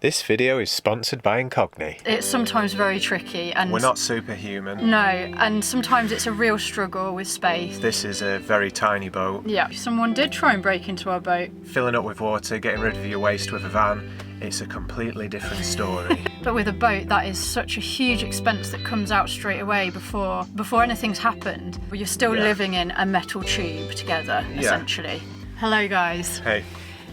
This video is sponsored by Incogni. It's sometimes very tricky and... We're not superhuman. No, and sometimes it's a real struggle with space. This is a very tiny boat. Yeah, someone did try and break into our boat. Filling up with water, getting rid of your waste with a van, it's a completely different story. But with a boat, that is such a huge expense that comes out straight away before anything's happened. You're still living in a metal tube together, essentially. Hello guys. Hey.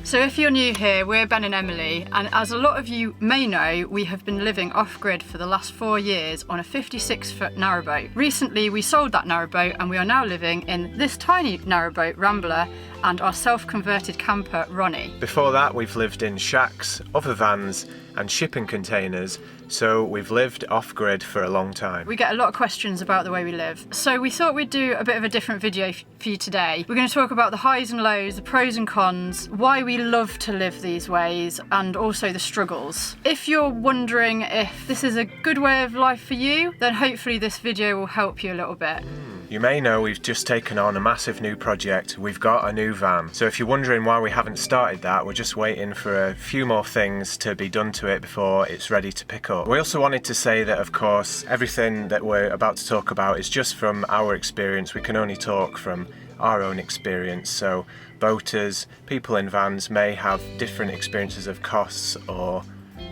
So if you're new here, we're Ben and Emily, and as a lot of you may know, we have been living off-grid for the last 4 years on a 56-foot narrowboat. Recently we sold that narrowboat and we are now living in this tiny narrowboat, Rambler, and our self-converted camper, Ronnie. Before that we've lived in shacks, other vans and shipping containers, so we've lived off-grid for a long time. We get a lot of questions about the way we live, so we thought we'd do a bit of a different video for you today. We're going to talk about the highs and lows, the pros and cons, why we love to live these ways, and also the struggles. If you're wondering if this is a good way of life for you, then hopefully this video will help you a little bit. You may know we've just taken on a massive new project. We've got a new van. So if you're wondering why we haven't started that, we're just waiting for a few more things to be done to it before it's ready to pick up. We also wanted to say that, of course, everything that we're about to talk about is just from our experience. We can only talk from our own experience. So boaters, people in vans may have different experiences of costs or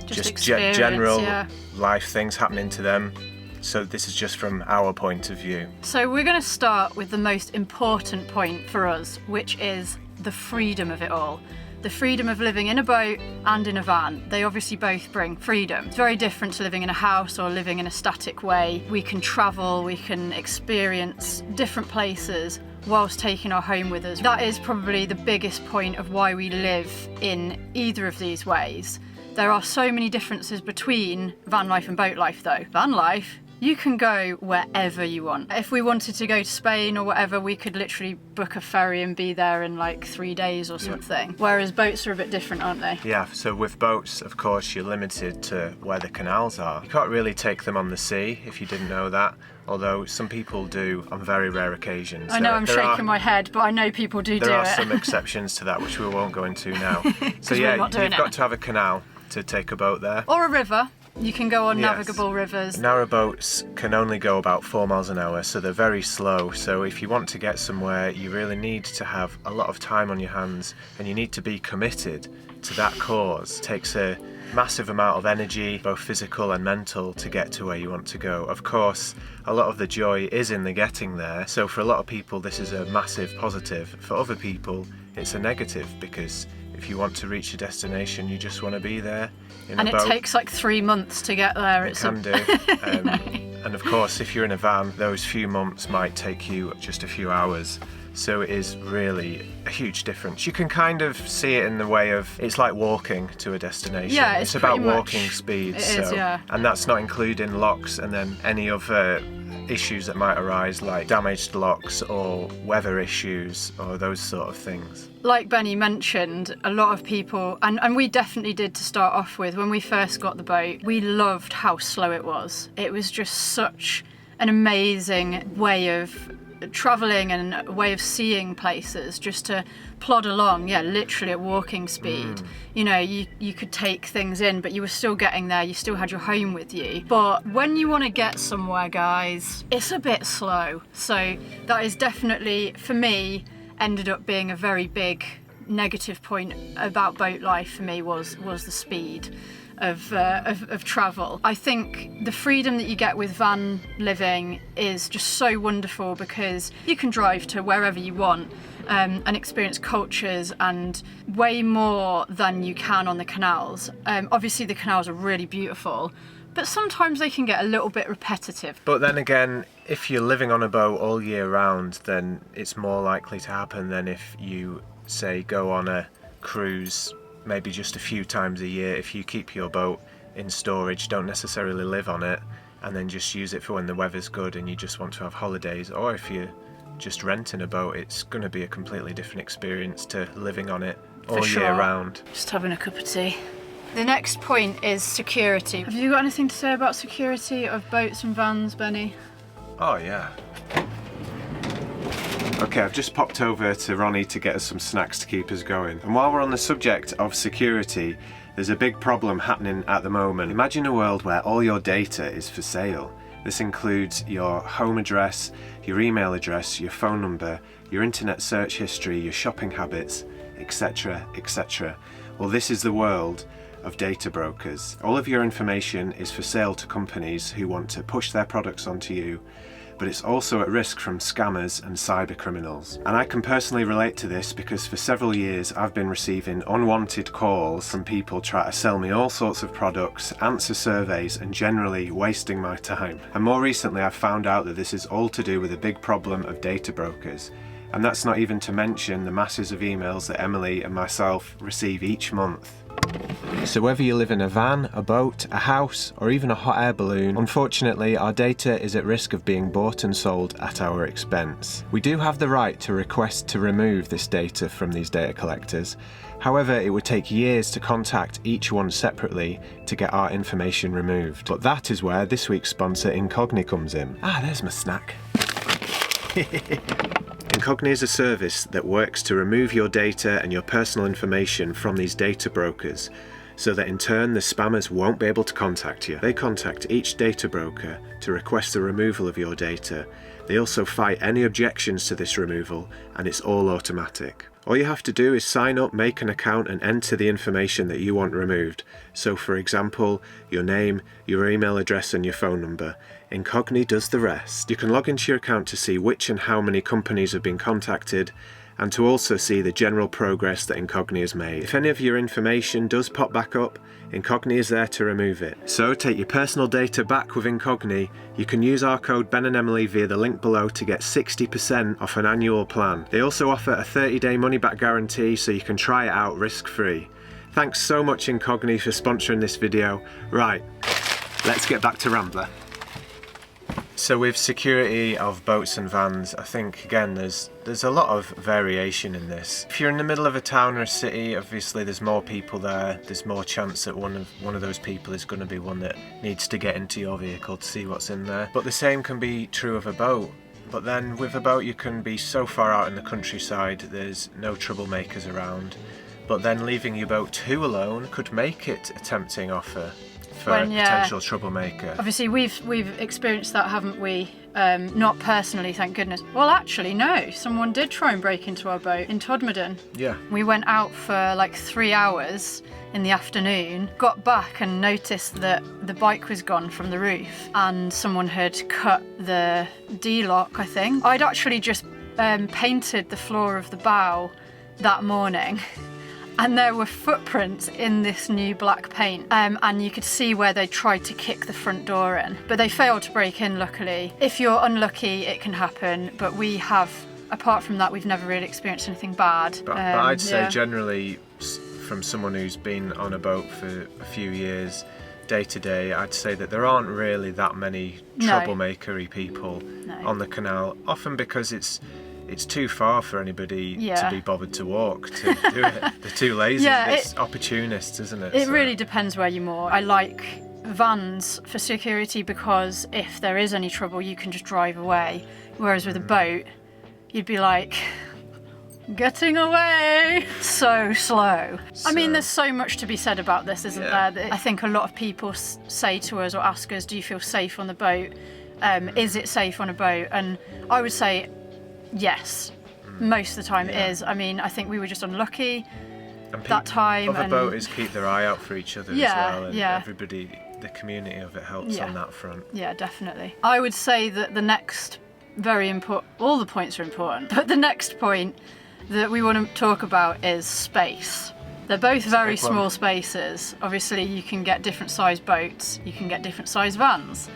just general life things happening to them. So this is just from our point of view. So we're going to start with the most important point for us, which is the freedom of it all. The freedom of living in a boat and in a van. They obviously both bring freedom. It's very different to living in a house or living in a static way. We can travel, we can experience different places whilst taking our home with us. That is probably the biggest point of why we live in either of these ways. There are so many differences between van life and boat life though. Van life, you can go wherever you want. If we wanted to go to Spain or whatever, we could literally book a ferry and be there in like 3 days or something. Whereas boats are a bit different, aren't they? Yeah, so with boats, of course, you're limited to where the canals are. You can't really take them on the sea, if you didn't know that. Although some people do on very rare occasions. I know I'm shaking my head, but I know people do it. There are some exceptions to that, which we won't go into now. So yeah, you've got to have a canal to take a boat there. Or a river. You can go on navigable rivers. Narrow boats can only go about 4 miles an hour, so they're very slow. So if you want to get somewhere, you really need to have a lot of time on your hands and you need to be committed to that cause. It takes a massive amount of energy, both physical and mental, to get to where you want to go. Of course, a lot of the joy is in the getting there. So for a lot of people, this is a massive positive. For other people, it's a negative because if you want to reach a destination, you just want to be there in a boat. And it takes like 3 months to get there. It can do. And of course, if you're in a van, those few months might take you just a few hours. So it is really a huge difference. You can kind of see it in the way of, it's like walking to a destination. Yeah, it's about walking speed. And that's not including locks and then any other issues that might arise, like damaged locks or weather issues or those sort of things. Like Benny mentioned, a lot of people, and we definitely did to start off with, when we first got the boat, we loved how slow it was. It was just such an amazing way of travelling and a way of seeing places, just to plod along, literally at walking speed. You know, you could take things in, but you were still getting there, you still had your home with you. But when you want to get somewhere, guys, it's a bit slow. So that is definitely, for me, ended up being a very big negative point about boat life for me was the speed of travel. I think the freedom that you get with van living is just so wonderful because you can drive to wherever you want and experience cultures and way more than you can on the canals. Obviously the canals are really beautiful, but sometimes they can get a little bit repetitive. But then again, if you're living on a boat all year round, then it's more likely to happen than if you, say, go on a cruise maybe just a few times a year. If you keep your boat in storage, don't necessarily live on it, and then just use it for when the weather's good and you just want to have holidays, or if you're just renting a boat, it's going to be a completely different experience to living on it all year round. Just having a cup of tea. The next point is security. Have you got anything to say about security of boats and vans, Benny? Oh yeah. Okay, I've just popped over to Ronnie to get us some snacks to keep us going. And while we're on the subject of security, There's a big problem happening at the moment. Imagine a world where all your data is for sale. This includes your home address, your email address, your phone number, your internet search history, your shopping habits, etc, etc. Well, this is the world of data brokers. All of your information is for sale to companies who want to push their products onto you, but it's also at risk from scammers and cyber criminals. And I can personally relate to this because for several years I've been receiving unwanted calls from people trying to sell me all sorts of products, answer surveys, and generally wasting my time. And more recently I've found out that this is all to do with a big problem of data brokers. And that's not even to mention the masses of emails that Emily and myself receive each month. So whether you live in a van, a boat, a house, or even a hot air balloon, unfortunately our data is at risk of being bought and sold at our expense. We do have the right to request to remove this data from these data collectors. However, it would take years to contact each one separately to get our information removed. But that is where this week's sponsor Incogni comes in. Ah, there's my snack. Incogni is a service that works to remove your data and your personal information from these data brokers, so that in turn the spammers won't be able to contact you. They contact each data broker to request the removal of your data. They also fight any objections to this removal, and it's all automatic. All you have to do is sign up, make an account, and enter the information that you want removed. So for example, your name, your email address, and your phone number. Incogni does the rest. You can log into your account to see which and how many companies have been contacted, and to also see the general progress that Incogni has made. If any of your information does pop back up, Incogni is there to remove it. So take your personal data back with Incogni. You can use our code Ben and Emily via the link below to get 60% off an annual plan. They also offer a 30-day money-back guarantee, so you can try it out risk-free. Thanks so much Incogni for sponsoring this video. Right, let's get back to Rambler. So with security of boats and vans, I think again there's a lot of variation in this. If you're in the middle of a town or a city, obviously there's more people there. There's more chance that one of those people is going to be one that needs to get into your vehicle to see what's in there. But the same can be true of a boat. But then with a boat you can be so far out in the countryside, there's no troublemakers around. But then leaving your boat too alone could make it a tempting offer for a potential troublemaker. Obviously we've experienced that, haven't we? Not personally, thank goodness. Well, actually, no. Someone did try and break into our boat in Todmorden. Yeah. We went out for like 3 hours in the afternoon, got back and noticed that the bike was gone from the roof and someone had cut the D-lock, I think. I'd actually just painted the floor of the bow that morning. And there were footprints in this new black paint, and you could see where they tried to kick the front door in, but they failed to break in, luckily. If you're unlucky, it can happen, but we have, apart from that, we've never really experienced anything bad. But I'd say generally, from someone who's been on a boat for a few years, day to day, I'd say that there aren't really that many troublemakery people on the canal, often because it's too far for anybody to be bothered to walk to do it. They're too lazy. It's opportunists, isn't it? It really depends where you moor. I like vans for security because if there is any trouble, you can just drive away. Whereas with a boat, you'd be like, getting away so slow. I mean, there's so much to be said about this, isn't there? I think a lot of people say to us or ask us, do you feel safe on the boat? Is it safe on a boat? And I would say, yes, most of the time it is. I mean, I think we were just unlucky that time. Other boaters keep their eye out for each other as well, and everybody, the community of it helps on that front. Yeah, definitely. I would say that the next all the points are important, but the next point that we want to talk about is space. They're both very small spaces. Obviously, you can get different size boats, you can get different size vans,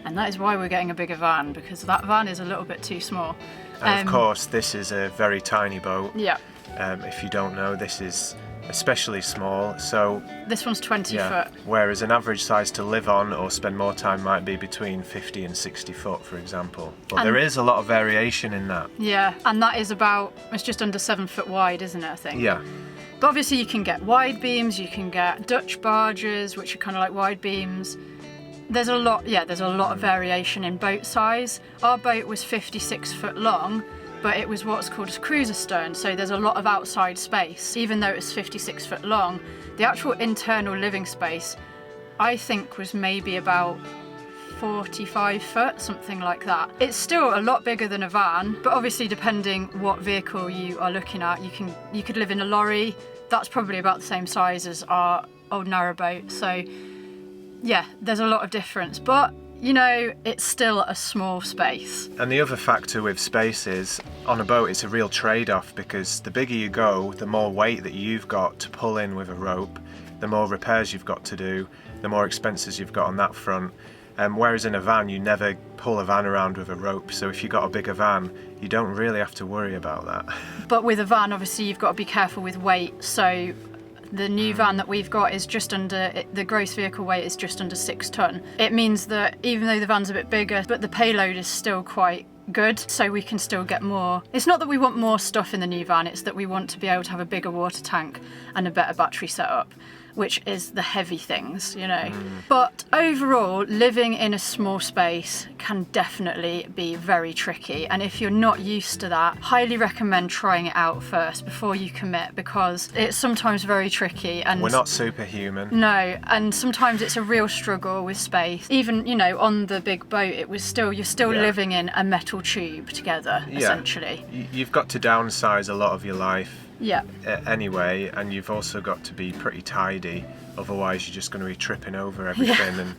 and that is why we're getting a bigger van, because that van is a little bit too small. And of course, this is a very tiny boat. Yeah. If you don't know, this is especially small. So this one's 20 foot. Whereas an average size to live on or spend more time might be between 50 and 60 foot, for example. But there is a lot of variation in that. Yeah, and that is it's just under 7 foot wide, isn't it, I think? Yeah. But obviously you can get wide beams, you can get Dutch barges, which are kind of like wide beams. There's a lot of variation in boat size. Our boat was 56 foot long, but it was what's called a cruiser stern, so there's a lot of outside space. Even though it's 56 foot long, the actual internal living space, I think, was maybe about 45 foot, something like that. It's still a lot bigger than a van, but obviously depending what vehicle you are looking at, you could live in a lorry. That's probably about the same size as our old narrowboat. So yeah, there's a lot of difference, but you know, it's still a small space. And the other factor with space is, on a boat, it's a real trade-off, because the bigger you go, the more weight that you've got to pull in with a rope, the more repairs you've got to do, the more expenses you've got on that front. Whereas in a van, you never pull a van around with a rope, so if you've got a bigger van, you don't really have to worry about that. But with a van, obviously, you've got to be careful with weight, so the new van that we've got is just under, the gross vehicle weight is just under 6 tonne. It means that even though the van's a bit bigger, but the payload is still quite good, so we can still get more. It's not that we want more stuff in the new van, it's that we want to be able to have a bigger water tank and a better battery setup, which is the heavy things, you know. But overall, living in a small space can definitely be very tricky, and if you're not used to that, highly recommend trying it out first before you commit, because it's sometimes very tricky. And we're not superhuman. No, and sometimes it's a real struggle with space. Even, you know, on the big boat, you're still living in a metal tube together, essentially. You've got to downsize a lot of your life. Yeah. Anyway, and you've also got to be pretty tidy, otherwise you're just going to be tripping over everything, and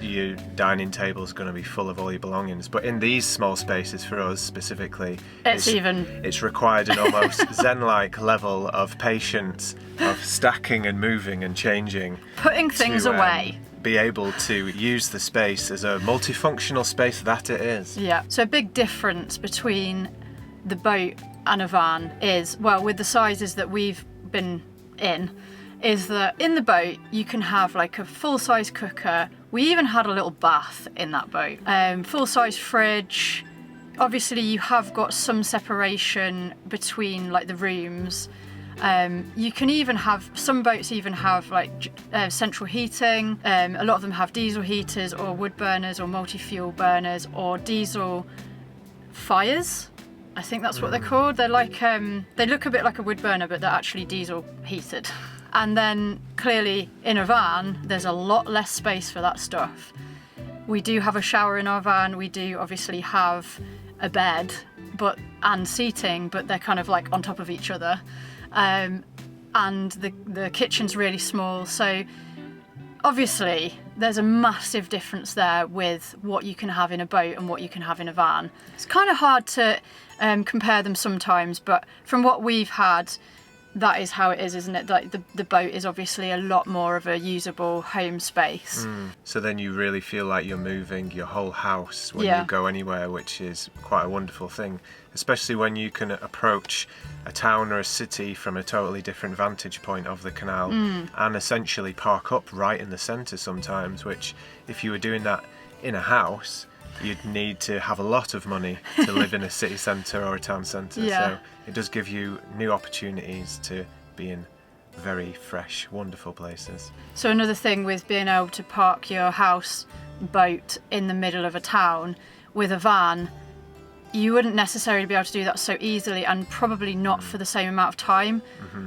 your dining table's going to be full of all your belongings. But in these small spaces, for us specifically, it's required an almost zen-like level of patience, of stacking and moving and changing, putting things away. Be able to use the space as a multifunctional space that it is. Yeah. So a big difference between the boat and a van is, well, with the sizes that we've been in, is that in the boat you can have like a full-size cooker. We even had a little bath in that boat, full-size fridge. Obviously you have got some separation between like the rooms. You can even have, some boats even have like central heating. A lot of them have diesel heaters or wood burners or multi-fuel burners or diesel fires. I think that's what they're called. They're like, they look a bit like a wood burner, but they're actually diesel heated. And then clearly in a van, there's a lot less space for that stuff. We do have a shower in our van. We do obviously have a bed, and seating, but they're kind of like on top of each other. And the kitchen's really small. So obviously there's a massive difference there with what you can have in a boat and what you can have in a van. It's kind of hard to compare them sometimes, but from what we've had, that is how it is, isn't it? Like the boat is obviously a lot more of a usable home space. So then you really feel like you're moving your whole house when you go anywhere, which is quite a wonderful thing, especially when you can approach a town or a city from a totally different vantage point of the canal and essentially park up right in the centre sometimes, which if you were doing that in a house, you'd need to have a lot of money to live in a city centre or a town centre. So it does give you new opportunities to be in very fresh, wonderful places. So another thing with being able to park your house boat in the middle of a town, with a van, you wouldn't necessarily be able to do that so easily, and probably not for the same amount of time.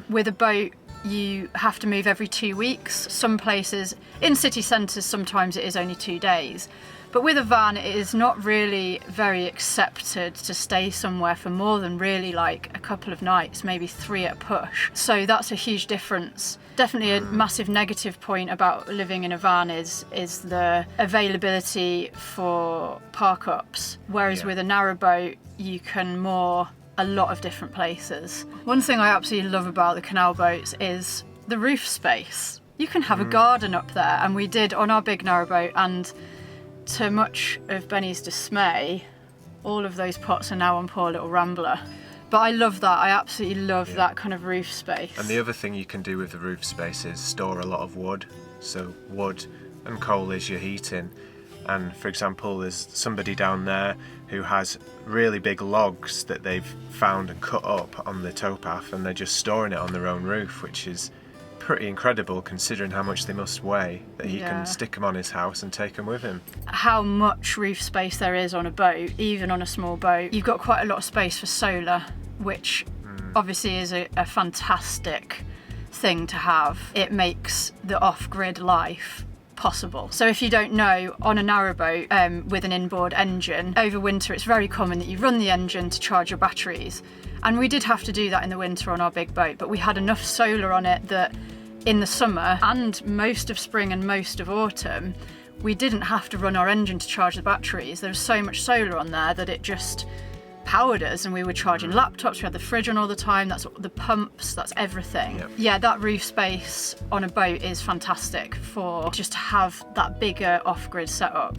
With a boat, you have to move every 2 weeks. Some places, in city centres, sometimes it is only 2 days. But with a van, it is not really very accepted to stay somewhere for more than really like a couple of nights, maybe 3 at a push. So that's a huge difference. Definitely a massive negative point about living in a van is the availability for park-ups. Whereas with a narrowboat, you can moor a lot of different places. One thing I absolutely love about the canal boats is the roof space. You can have a garden up there, and we did on our big narrowboat, and to much of Benny's dismay, all of those pots are now on poor little Rambler. But I love that. I absolutely love that kind of roof space. And the other thing you can do with the roof space is store a lot of wood. So wood and coal is your heating. And for example, there's somebody down there who has really big logs that they've found and cut up on the towpath, and they're just storing it on their own roof, which is pretty incredible considering how much they must weigh, that he can stick them on his house and take them with him. How much roof space there is on a boat, even on a small boat. You've got quite a lot of space for solar, which obviously is a fantastic thing to have. It makes the off-grid life possible. So if you don't know, on a narrowboat with an inboard engine, over winter it's very common that you run the engine to charge your batteries. And we did have to do that in the winter on our big boat, but we had enough solar on it that in the summer and most of spring and most of autumn, we didn't have to run our engine to charge the batteries. There was so much solar on there that it just powered us, and we were charging laptops, we had the fridge on all the time, that's the pumps, that's everything. Yeah, that roof space on a boat is fantastic for just to have that bigger off-grid setup.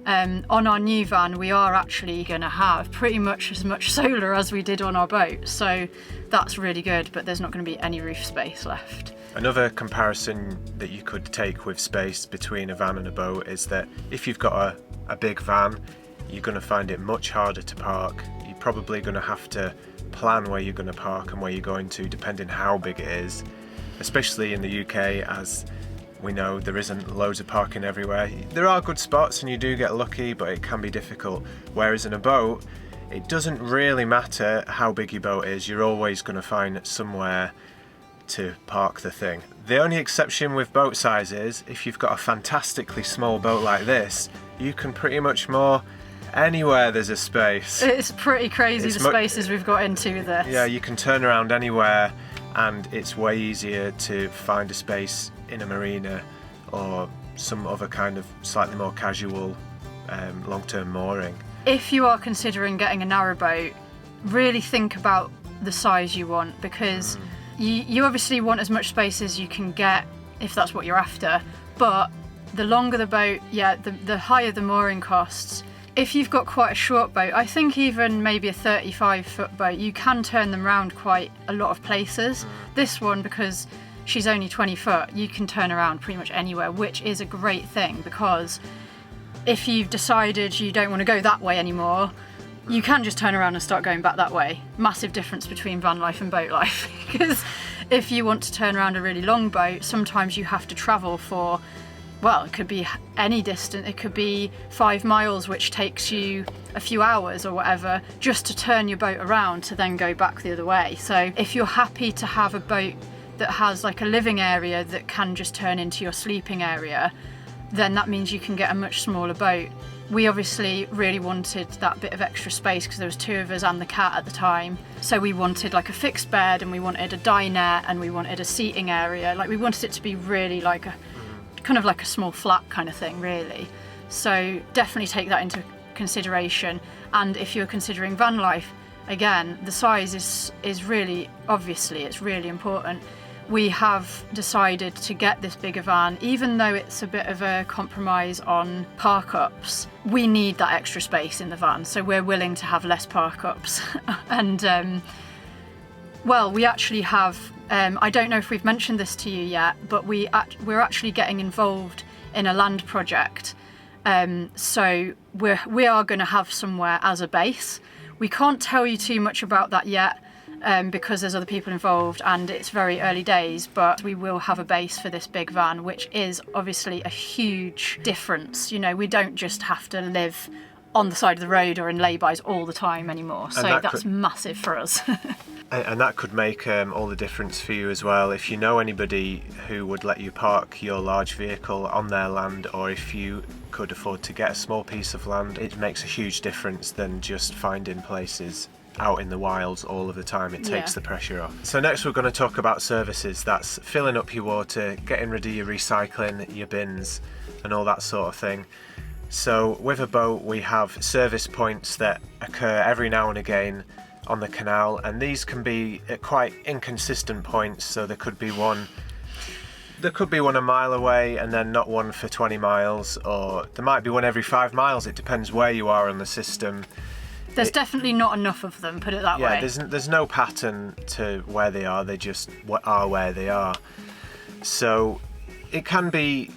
On our new van, we are actually going to have pretty much as much solar as we did on our boat, so that's really good, but there's not going to be any roof space left. Another comparison that you could take with space between a van and a boat is that if you've got a big van, you're going to find it much harder to park. You're probably going to have to plan where you're going to park and where you're going to, depending how big it is, especially in the UK, as we know there isn't loads of parking everywhere. There are good spots and you do get lucky, but it can be difficult. Whereas in a boat, it doesn't really matter how big your boat is, you're always going to find somewhere to park the thing. The only exception with boat size is if you've got a fantastically small boat like this, you can pretty much moor anywhere there's a space. It's pretty crazy the spaces we've got into with this. Yeah, you can turn around anywhere and it's way easier to find a space in a marina or some other kind of slightly more casual long-term mooring. If you are considering getting a narrowboat, really think about the size you want, because you obviously want as much space as you can get if that's what you're after, but the longer the boat, the higher the mooring costs. If you've got quite a short boat, I think even maybe a 35-foot boat, you can turn them around quite a lot of places. This one, because she's only 20 foot, you can turn around pretty much anywhere, which is a great thing, because if you've decided you don't want to go that way anymore, you can just turn around and start going back that way. Massive difference between van life and boat life, because if you want to turn around a really long boat, sometimes you have to travel for, well, it could be any distance. It could be 5 miles, which takes you a few hours or whatever, just to turn your boat around to then go back the other way. So if you're happy to have a boat that has like a living area that can just turn into your sleeping area, then that means you can get a much smaller boat. We obviously really wanted that bit of extra space because there was 2 of us and the cat at the time. So we wanted like a fixed bed, and we wanted a dinette, and we wanted a seating area. Like, we wanted it to be really like a kind of like a small flat kind of thing, really. So definitely take that into consideration. And if you're considering van life, again, the size is really, obviously it's really important. We have decided to get this bigger van, even though it's a bit of a compromise on park-ups. We need that extra space in the van, so we're willing to have less park-ups. And well, we actually have, I don't know if we've mentioned this to you yet, but we're actually getting involved in a land project. So we are going to have somewhere as a base. We can't tell you too much about that yet, because there's other people involved and it's very early days, but we will have a base for this big van, which is obviously a huge difference. You know, we don't just have to live on the side of the road or in laybys all the time anymore, so that's massive for us. And that could make all the difference for you as well. If you know anybody who would let you park your large vehicle on their land, or if you could afford to get a small piece of land, it makes a huge difference than just finding places out in the wilds all of the time. It takes the pressure off. So next we're going to talk about services. That's filling up your water, getting rid of your recycling, your bins and all that sort of thing. So with a boat we have service points that occur every now and again on the canal, and these can be at quite inconsistent points. So there could be one a mile away and then not one for 20 miles, or there might be one every 5 miles. It depends where you are on the system. There's definitely not enough of them, put it that way. Yeah, there's no pattern to where they are, they just are where they are. So it can be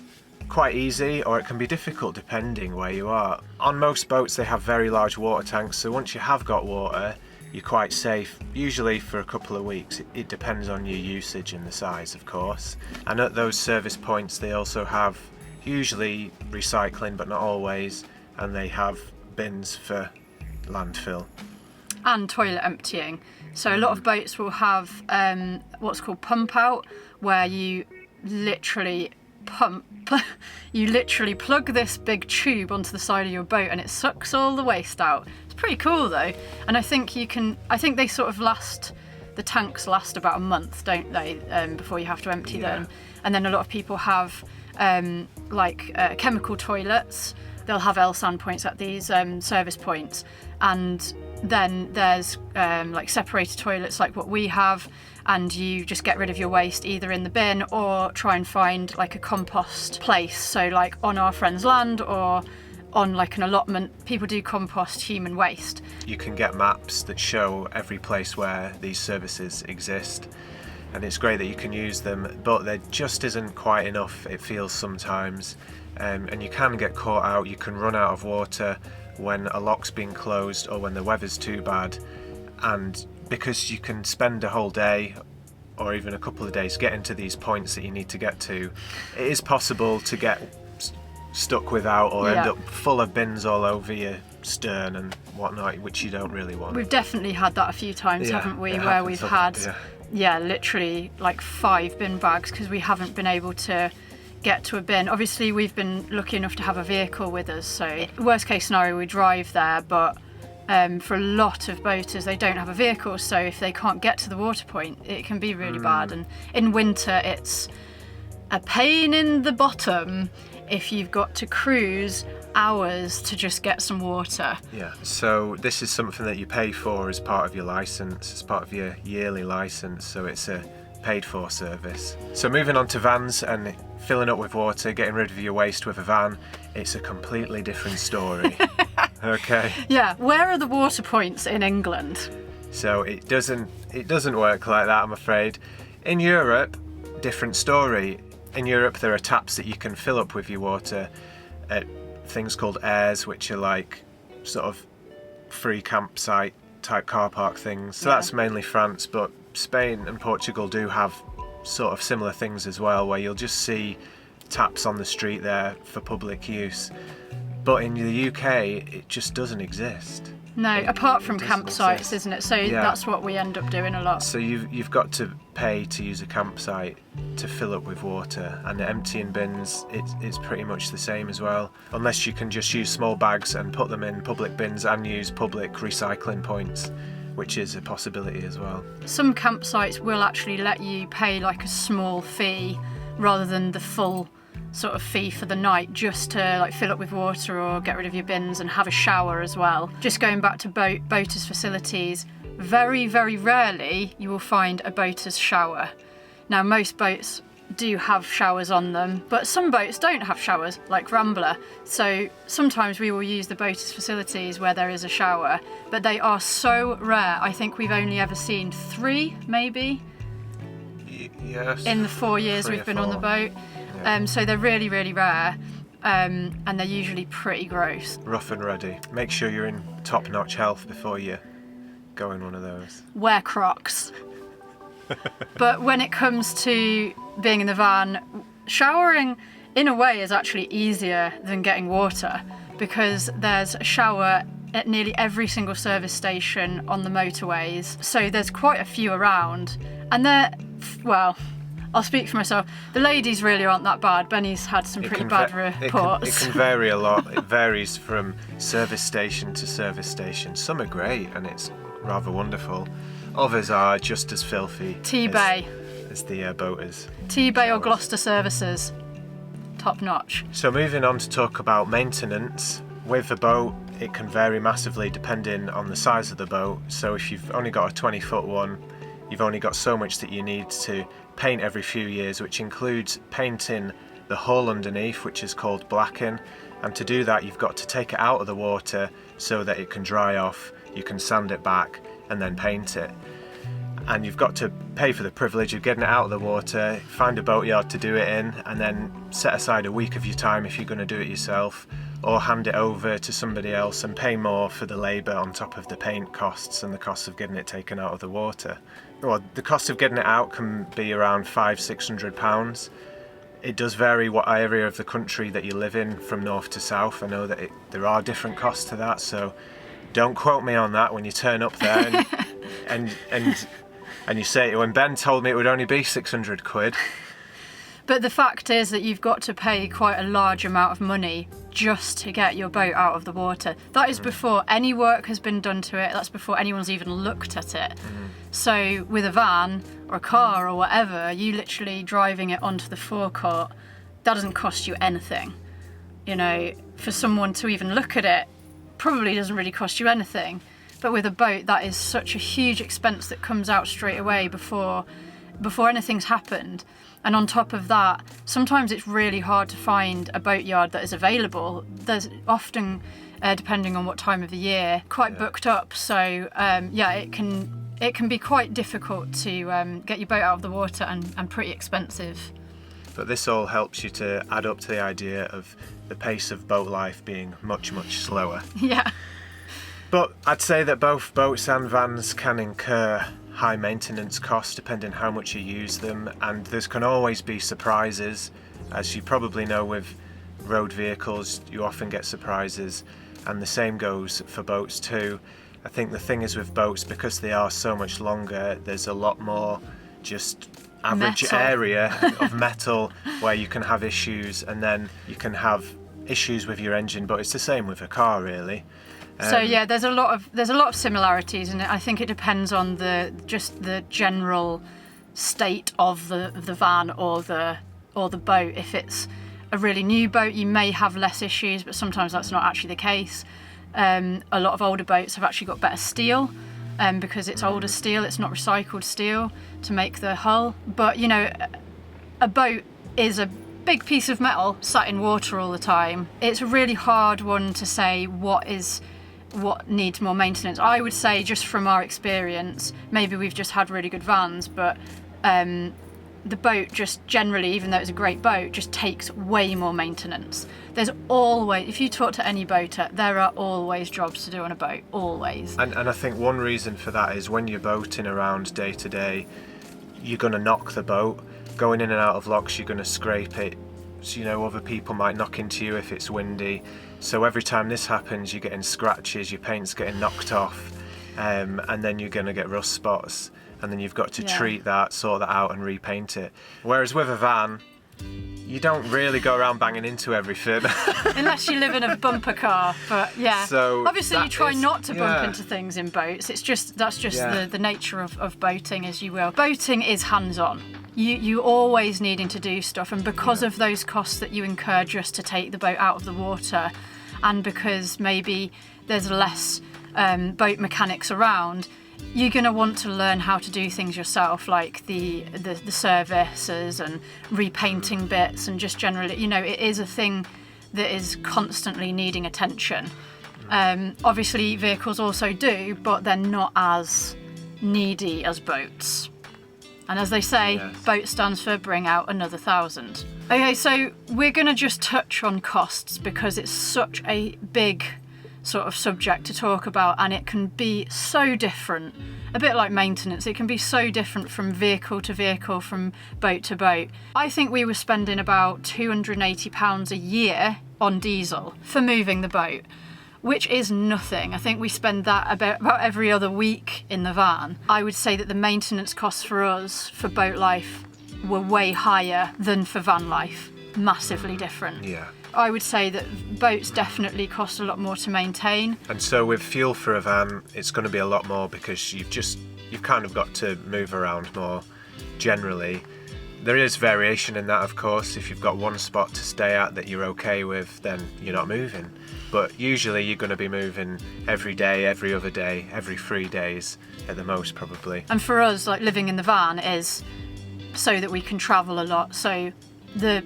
quite easy or it can be difficult depending where you are. On most boats they have very large water tanks, so once you have got water, you're quite safe, usually for a couple of weeks. It depends on your usage and the size, of course. And at those service points they also have usually recycling, but not always, and they have bins for landfill. And toilet emptying. So a lot of boats will have what's called pump out, where you literally plug this big tube onto the side of your boat and it sucks all the waste out. It's pretty cool though, and I think they sort of the tanks last about a month, don't they, before you have to empty them. And then a lot of people have chemical toilets. They'll have L-sand points at these service points, and then there's separated toilets like what we have, and you just get rid of your waste either in the bin or try and find like a compost place. So like on our friend's land or on like an allotment, people do compost human waste. You can get maps that show every place where these services exist, and it's great that you can use them, but there just isn't quite enough, it feels sometimes. And you can get caught out. You can run out of water when a lock's been closed or when the weather's too bad, and because you can spend a whole day or even a couple of days getting to these points that you need to get to, it is possible to get stuck without or end up full of bins all over your stern and whatnot, which you don't really want. We've definitely had that a few times, haven't we, where we've had literally like 5 bin bags because we haven't been able to get to a bin. Obviously we've been lucky enough to have a vehicle with us, so worst case scenario we drive there, but for a lot of boaters they don't have a vehicle, so if they can't get to the water point it can be really bad. And in winter it's a pain in the bottom if you've got to cruise hours to just get some water. So this is something that you pay for as part of your license, as part of your yearly license, so it's a paid for service. So moving on to vans and filling up with water, getting rid of your waste with a van, it's a completely different story. Okay. Yeah, where are the water points in England? So it doesn't work like that, I'm afraid. In Europe, different story. In Europe there are taps that you can fill up with your water at things called airs, which are like sort of free campsite type car park things. So that's mainly France, but Spain and Portugal do have sort of similar things as well, where you'll just see taps on the street there for public use. But in the UK it just doesn't exist. No, apart from campsites, isn't it? So that's what we end up doing a lot. So you've got to pay to use a campsite to fill up with water, and the emptying bins, it's pretty much the same as well, unless you can just use small bags and put them in public bins and use public recycling points, which is a possibility as well. Some campsites will actually let you pay like a small fee rather than the full sort of fee for the night, just to like fill up with water or get rid of your bins and have a shower as well. Just going back to boaters facilities, very, very rarely you will find a boater's shower. Now most boats do have showers on them, but some boats don't have showers, like Rambler. So sometimes we will use the boaters facilities where there is a shower, but they are so rare. I think we've only ever seen 3 maybe in the 4 years we've been on the boat. So they're really, really rare, and they're usually pretty gross. Rough and ready. Make sure you're in top-notch health before you go in one of those. Wear Crocs. But when it comes to being in the van, showering in a way is actually easier than getting water, because there's a shower at nearly every single service station on the motorways. So there's quite a few around, and they're, well, I'll speak for myself. The ladies really aren't that bad. Benny's had some pretty bad reports. It can vary a lot. It varies from service station to service station. Some are great and it's rather wonderful. Others are just as filthy. T-Bay. As the boaters. T-Bay or Gloucester services. Top notch. So moving on to talk about maintenance. With a boat, it can vary massively depending on the size of the boat. So if you've only got a 20-foot one, you've only got so much that you need to paint every few years, which includes painting the hull underneath, which is called blacking. And to do that you've got to take it out of the water so that it can dry off, you can sand it back and then paint it. And you've got to pay for the privilege of getting it out of the water, find a boatyard to do it in, and then set aside a week of your time if you're going to do it yourself, or hand it over to somebody else and pay more for the labour on top of the paint costs and the cost of getting it taken out of the water. Well, the cost of getting it out can be around £500-600. It does vary what area of the country that you live in from north to south. I know that there are different costs to that, so don't quote me on that when you turn up there and you say, when Ben told me it would only be 600 quid. But the fact is that you've got to pay quite a large amount of money just to get your boat out of the water. That is before any work has been done to it. That's before anyone's even looked at it. So with a van or a car or whatever, you literally driving it onto the forecourt, that doesn't cost you anything. You know, for someone to even look at it, probably doesn't really cost you anything. But with a boat, that is such a huge expense that comes out straight away before anything's happened. And on top of that, sometimes it's really hard to find a boatyard that is available. There's often, depending on what time of the year, quite booked up. So it can be quite difficult to get your boat out of the water and pretty expensive. But this all helps you to add up to the idea of the pace of boat life being much, much slower. Yeah. But I'd say that both boats and vans can incur high maintenance costs depending how much you use them, and there can always be surprises. As you probably know, with road vehicles you often get surprises, and the same goes for boats too. I think the thing is with boats, because they are so much longer, there's a lot more just average metal. area of metal where you can have issues, and then you can have issues with your engine. But it's the same with a car, really. So yeah, there's a lot of similarities, and I think it depends on the general state of the van or the boat. If it's a really new boat, you may have less issues, but sometimes that's not actually the case. A lot of older boats have actually got better steel, because it's older steel, it's not recycled steel to make the hull. But you know, a boat is a big piece of metal sat in water all the time. It's a really hard one to say what needs more maintenance. I would say, just from our experience, maybe we've just had really good vans, but the boat just generally, even though it's a great boat, just takes way more maintenance. There's always, if you talk to any boater, there are always jobs to do on a boat, always. And I think one reason for that is when you're boating around day to day, you're going to knock the boat. Going in and out of locks, you're going to scrape it. So, you know, other people might knock into you if it's windy. So every time this happens, you're getting scratches, your paint's getting knocked off, and then you're going to get rust spots, and then you've got to treat that, sort that out and repaint it. Whereas with a van, you don't really go around banging into everything. Unless you live in a bumper car, but yeah. So obviously you try not to bump into things in boats. That's just the nature of boating, as you will. Boating is hands-on. You always needing to do stuff, and because of those costs that you incur just to take the boat out of the water, and because maybe there's less boat mechanics around, you're going to want to learn how to do things yourself, like the services and repainting bits, and just generally, you know, it is a thing that is constantly needing attention. Obviously vehicles also do, but they're not as needy as boats. And as they say, boat stands for bring out another 1,000. Okay, so we're going to just touch on costs because it's such a big sort of subject to talk about, and it can be so different. A bit like maintenance, it can be so different from vehicle to vehicle, from boat to boat. I think we were spending about £280 a year on diesel for moving the boat, which is nothing. I think we spend that about every other week in the van. I would say that the maintenance costs for us for boat life were way higher than for van life. Massively different. Yeah. I would say that boats definitely cost a lot more to maintain. And so with fuel for a van, it's going to be a lot more because you've kind of got to move around more generally. There is variation in that, of course. If you've got one spot to stay at that you're okay with, then you're not moving. But usually you're going to be moving every day, every other day, every 3 days at the most, probably. And for us, like, living in the van is so that we can travel a lot. So the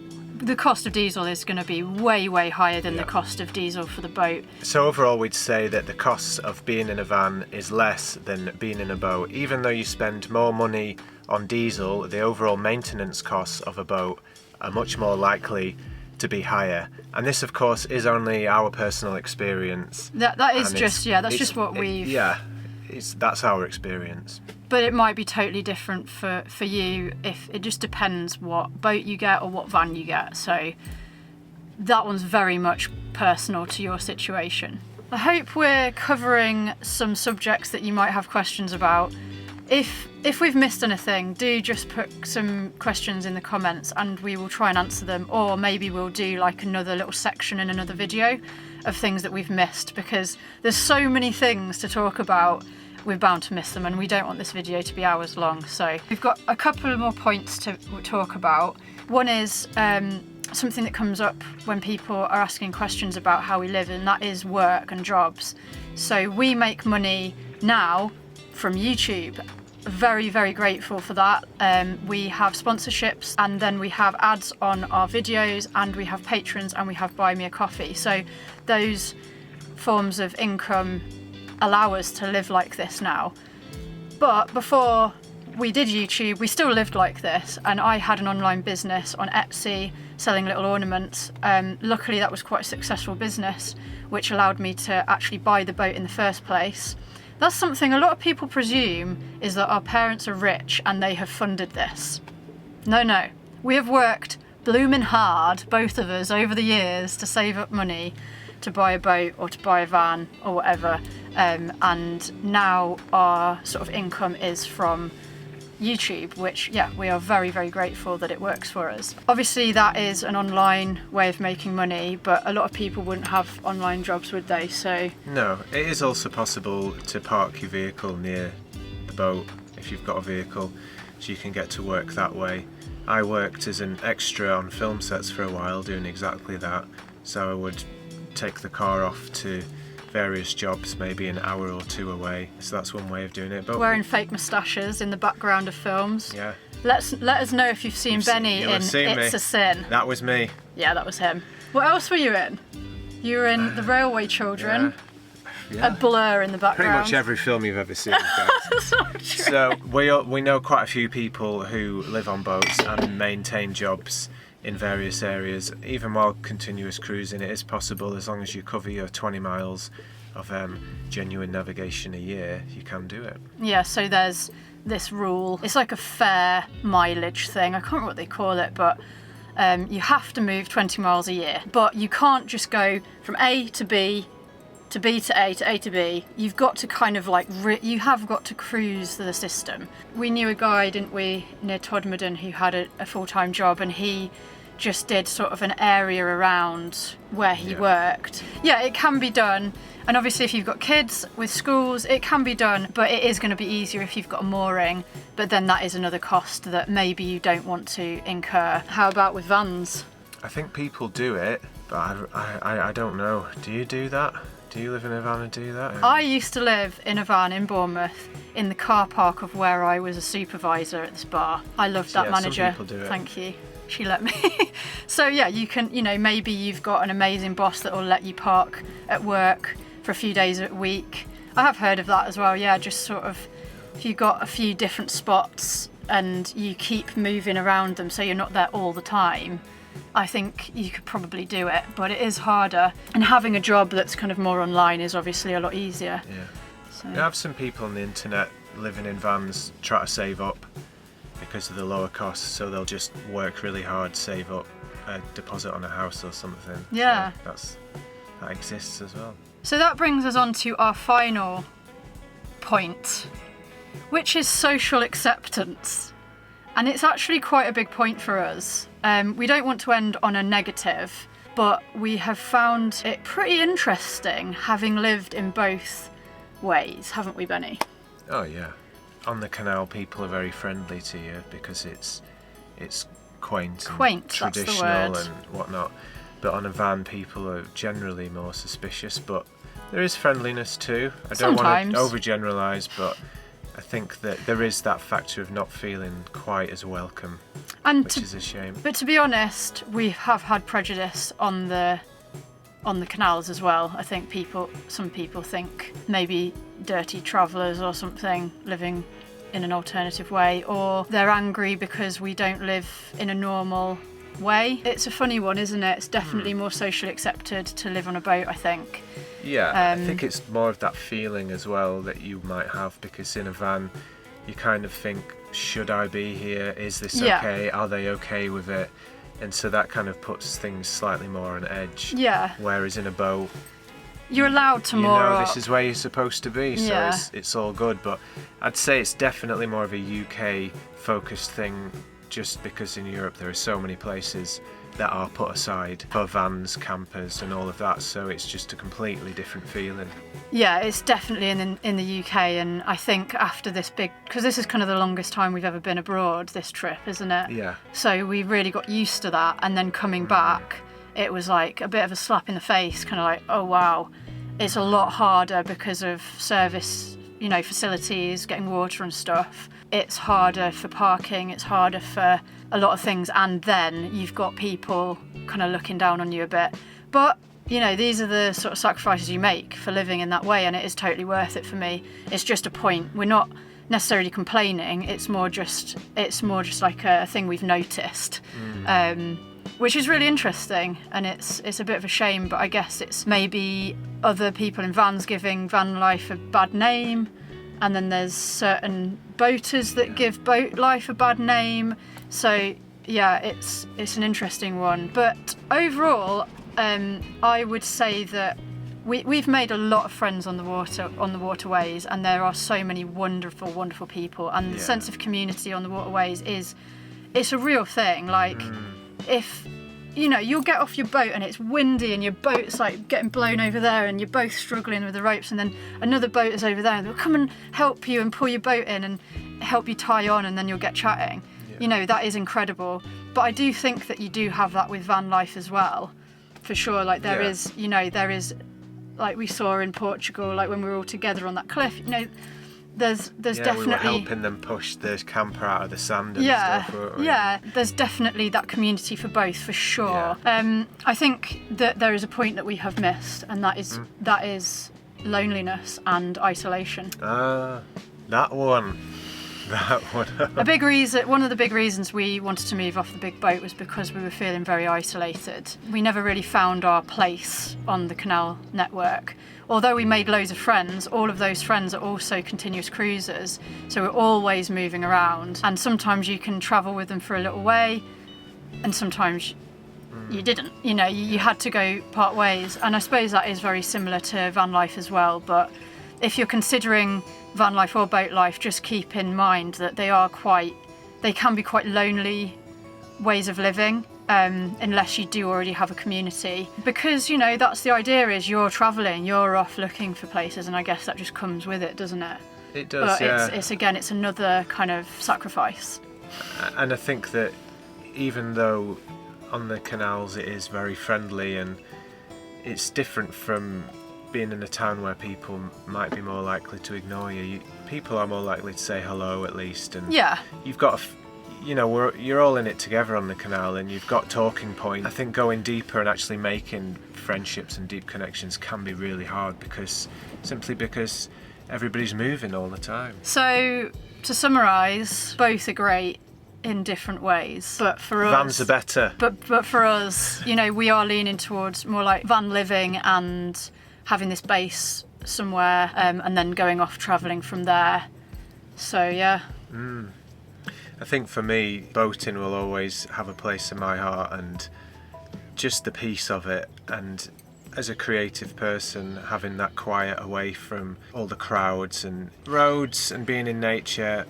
cost of diesel is going to be way, way higher than the cost of diesel for the boat. So overall, we'd say that the cost of being in a van is less than being in a boat. Even though you spend more money on diesel, the overall maintenance costs of a boat are much more likely to be higher. And this, of course, is only our personal experience. That is just, that's just what we've... Yeah, that's our experience. But it might be totally different for you. If it just depends what boat you get or what van you get. So that one's very much personal to your situation. I hope we're covering some subjects that you might have questions about. If we've missed anything, do just put some questions in the comments and we will try and answer them, or maybe we'll do like another little section in another video of things that we've missed, because there's so many things to talk about, we're bound to miss them, and we don't want this video to be hours long. So we've got a couple more points to talk about. One is something that comes up when people are asking questions about how we live, and that is work and jobs. So we make money now from YouTube. Very, very grateful for that. We have sponsorships, and then we have ads on our videos, and we have patrons, and we have Buy Me a Coffee. So those forms of income allow us to live like this now. But before we did YouTube, we still lived like this, and I had an online business on Etsy selling little ornaments. Luckily that was quite a successful business, which allowed me to actually buy the boat in the first place. That's something a lot of people presume, is that our parents are rich and they have funded this. No. We have worked bloomin' hard, both of us, over the years to save up money to buy a boat or to buy a van or whatever. And now our sort of income is from YouTube, which, yeah, we are very, very grateful that it works for us. Obviously that is an online way of making money, but a lot of people wouldn't have online jobs, would they? So no, it is also possible to park your vehicle near the boat if you've got a vehicle, so you can get to work that way. I worked as an extra on film sets for a while doing exactly that, so I would take the car off to various jobs, maybe an hour or two away. So that's one way of doing it. But wearing fake moustaches in the background of films. Yeah. Let us know if you've seen Benny in It's a Sin. That was me. Yeah, that was him. What else were you in? You were in The Railway Children. Yeah. A blur in the background. Pretty much every film you've ever seen, guys. So we know quite a few people who live on boats and maintain jobs in various areas. Even while continuous cruising, it is possible, as long as you cover your 20 miles of genuine navigation a year, you can do it. Yeah, so there's this rule. It's like a fair mileage thing. I can't remember what they call it, but you have to move 20 miles a year. But you can't just go from A to B to B to A to A to B. You've got to kind of like, you have got to cruise the system. We knew a guy, didn't we, near Todmorden, who had a full-time job, and he just did sort of an area around where he worked. Yeah, it can be done. And obviously if you've got kids with schools, it can be done, but it is going to be easier if you've got a mooring. But then that is another cost that maybe you don't want to incur. How about with vans? I think people do it, but I don't know. Do you do that? Do you live in a van and do that? I used to live in a van in Bournemouth in the car park of where I was a supervisor at this bar. I loved that manager. Some people do it. Thank you. She let me. So yeah, you can, maybe you've got an amazing boss that will let you park at work for a few days a week. I have heard of that as well, yeah, just sort of, if you've got a few different spots and you keep moving around them so you're not there all the time, I think you could probably do it, but it is harder. And having a job that's kind of more online is obviously a lot easier. Yeah. So. You have some people on the internet living in vans try to save up because of the lower costs, so they'll just work really hard, save up a deposit on a house or something. Yeah. So that exists as well. So that brings us on to our final point, which is social acceptance. And it's actually quite a big point for us. We don't want to end on a negative, but we have found it pretty interesting having lived in both ways, haven't we, Benny? Oh yeah. On the canal, people are very friendly to you because it's quaint and traditional and whatnot. But on a van, people are generally more suspicious, but there is friendliness too. I don't want to overgeneralise, but I think that there is that factor of not feeling quite as welcome, which is a shame. But to be honest, we have had prejudice on the canals as well. I think some people think maybe dirty travellers or something living in an alternative way, or they're angry because we don't live in a normal way. It's a funny one, isn't it? It's definitely more socially accepted to live on a boat, I think. Yeah, I think it's more of that feeling as well that you might have, because in a van you kind of think, should I be here? Is this okay? Are they okay with it? And so that kind of puts things slightly more on edge. Yeah. Whereas in a boat, you're allowed to more up. this is where you're supposed to be, so it's all good. But I'd say it's definitely more of a UK focused thing, just because in Europe there are so many places that are put aside for vans, campers and all of that, so it's just a completely different feeling. Yeah, it's definitely in the UK, and I think after this big, because this is kind of the longest time we've ever been abroad, this trip, isn't it? Yeah. So we really got used to that, and then coming back, it was like a bit of a slap in the face, kind of like, oh wow, it's a lot harder because of service, facilities, getting water and stuff. It's harder for parking, it's harder for a lot of things, and then you've got people kind of looking down on you a bit. But, these are the sort of sacrifices you make for living in that way, and it is totally worth it for me. It's just a point. We're not necessarily complaining, it's more just like a thing we've noticed. Which is really interesting, and it's a bit of a shame, but I guess it's maybe other people in vans giving van life a bad name, and then there's certain boaters that give boat life a bad name. So yeah, it's an interesting one. But overall, I would say that we've made a lot of friends on the waterways, and there are so many wonderful, wonderful people, and the sense of community on the waterways it's a real thing. Like, if you'll get off your boat and it's windy and your boat's like getting blown over there and you're both struggling with the ropes, and then another boat is over there and they'll come and help you and pull your boat in and help you tie on, and then you'll get chatting. That is incredible. But I do think that you do have that with van life as well, for sure. Like there is like we saw in Portugal, like when we were all together on that cliff, there's definitely... we were helping them push the camper out of the sand and stuff, weren't we? Yeah, there's definitely that community for both, for sure. I think that there is a point that we have missed, and that is loneliness and isolation. That one. One of the big reasons we wanted to move off the big boat was because we were feeling very isolated. We never really found our place on the canal network. Although we made loads of friends, all of those friends are also continuous cruisers, so we're always moving around, and sometimes you can travel with them for a little way, and sometimes you didn't. You had to go part ways, and I suppose that is very similar to van life as well. But if you're considering van life or boat life, just keep in mind that they can be quite lonely ways of living, unless you do already have a community, because that's the idea, is you're travelling, you're off looking for places, and I guess that just comes with it, doesn't it? It does. But it's another kind of sacrifice. And I think that even though on the canals it is very friendly, and it's different from being in a town where people might be more likely to ignore you. People are more likely to say hello, at least, and you've got you're all in it together on the canal, and you've got talking points. I think going deeper and actually making friendships and deep connections can be really hard, because everybody's moving all the time. So to summarise, both are great in different ways, but for us, vans are better. But for us, we are leaning towards more like van living and having this base somewhere, and then going off travelling from there. So yeah. I think for me, boating will always have a place in my heart, and just the peace of it, and as a creative person, having that quiet away from all the crowds and roads, and being in nature,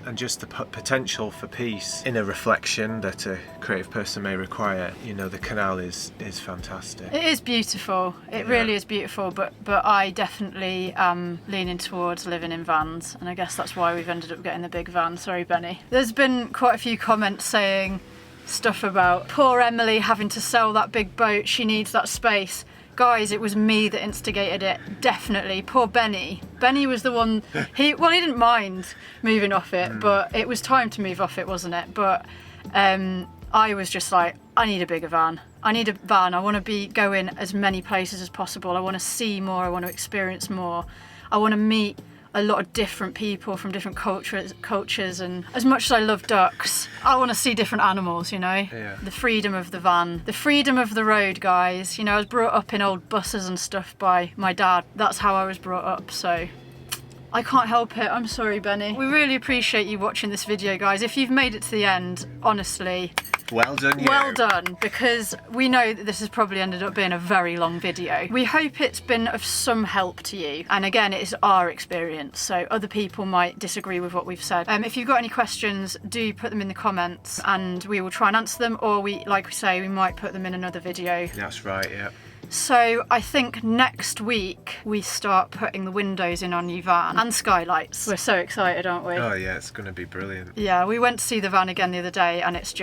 and just the potential for peace in a reflection that a creative person may require. The canal is fantastic. It is beautiful. It really is beautiful, but I definitely am leaning towards living in vans, and I guess that's why we've ended up getting the big van. Sorry, Benny. There's been quite a few comments saying stuff about poor Emily having to sell that big boat, she needs that space. Guys, it was me that instigated it, definitely. Poor Benny. Benny was the one, he didn't mind moving off it, but it was time to move off it, wasn't it? But I was just like, I need a bigger van. I need a van. I want to be going as many places as possible. I want to see more. I want to experience more. I want to meet a lot of different people from different cultures, and as much as I love ducks, I want to see different animals, you know? Yeah. The freedom of the van, the freedom of the road, guys. You know, I was brought up in old buses and stuff by my dad. That's how I was brought up, so I can't help it. I'm sorry, Benny. We really appreciate you watching this video, guys. If you've made it to the end, honestly, well done, you. well done, because we know that this has probably ended up being a very long video. We hope it's been of some help to you. And again, it is our experience, so other people might disagree with what we've said. If you've got any questions, do put them in the comments and we will try and answer them, or like we say, we might put them in another video. That's right, yeah. So I think next week we start putting the windows in our new van and skylights. We're so excited, aren't we? Oh yeah, it's going to be brilliant. Yeah, we went to see the van again the other day, and it's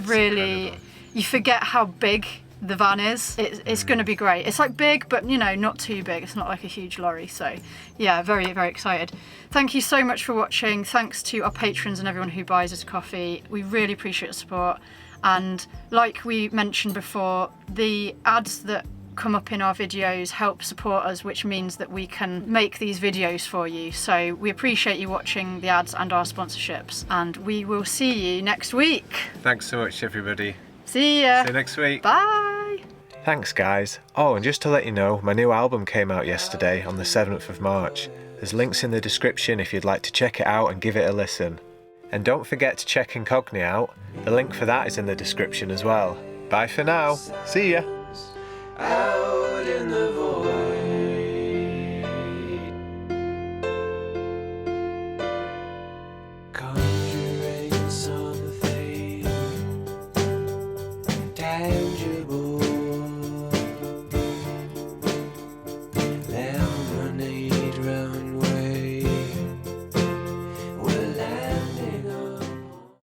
really, you forget how big the van is. It's going to be great. It's like big, but you know, not too big. It's not like a huge lorry. So yeah, very, very excited. Thank you so much for watching. Thanks to our patrons and everyone who buys us coffee. We really appreciate the support. And like we mentioned before, the ads that come up in our videos help support us, which means that we can make these videos for you. So we appreciate you watching the ads and our sponsorships, and we will see you next week. Thanks so much, everybody. See ya. See you next week. Bye. Thanks, guys. Oh, and just to let you know, my new album came out yesterday on the 7th of March. There's links in the description if you'd like to check it out and give it a listen. And don't forget to check Incogni out. The link for that is in the description as well. Bye for now. See ya.